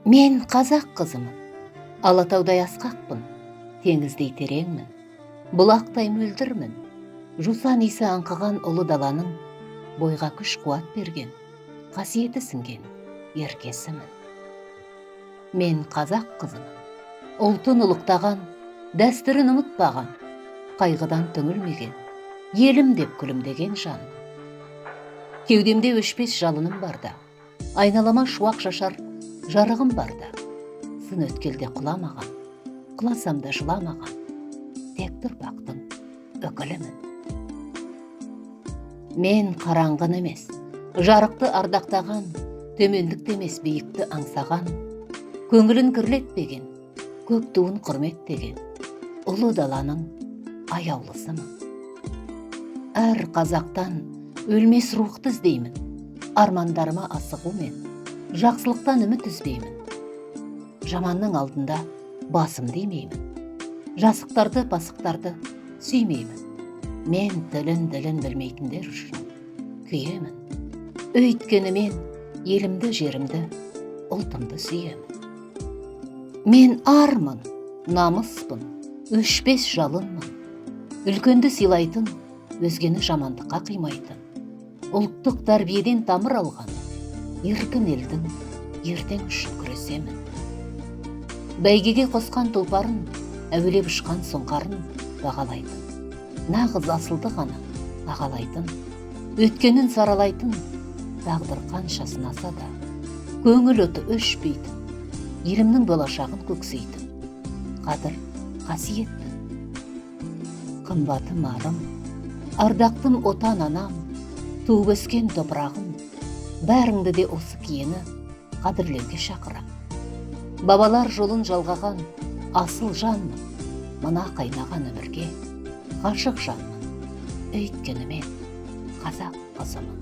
Мен қазақ қызымын, Алатаудай асқақпын, теңіздей тереңмін, бұлақтай мөлдірмін, жусан иісі аңқыған ұлы даланың бойға күш қуат берген, қасиеті сіңген еркесімін. Мен қазақ қызымын, ұлтын ұлықтаған, дәстүрін ұмытпаған, қайғыдан түңілмеген, елім деп күлімдеген жанмын. Кеудемде өшпес жалыным барда, айналама шуақ шашар жарығым барда, сын өткелде құламаған, құласам да жыламаған, тек тұрпақтың өкілімін. Мен қараңғын емес, жарықты ардақтаған, төмендікті емес биікті аңсаған, көңілін кірлетпеген, көк туын құрметтеген, ұлы даланың аяулысымын. Әр қазақтан өлмес рухты іздеймін, армандарыма асығумен, жақсылықтан үміт үзбеймін. Жаманның алдында басым демеймін, жасықтарды, пасықтарды сүймеймін. Мен тілін білмейтіндер үшін күйемін. Өйткені мен елімді, жерімді, ұлтымды сүйемін. Мен армын, намыспын, өшпес жалынмын. Үлкенді сыйлайтын, өзгені жамандыққа қимайтын. Ұлттық тәрбиеден тамыр алған, еркін елдің ертең үшін күресемін. Бәйгеге қосқан тұлпарын, әуелеп ұшқан сұңқарын бағалайтын. Нағыз асылды ғана ағалайтын, өткенін саралайтын, тағдыр қанша сынаса да, көңіл оты өшпейтін, елімнің болашағын көксейтін, қадір қасиетпін. Қымбатым арым, ардақтым отан анам, туып өскен топырағым, бәріңді де осы киені қадірлеуге шақырам. Бабалар жолын жалғаған асыл жанмын, мына қайнаған өмірге ғашық жанмын. Өйткені мен қазақ қызымын.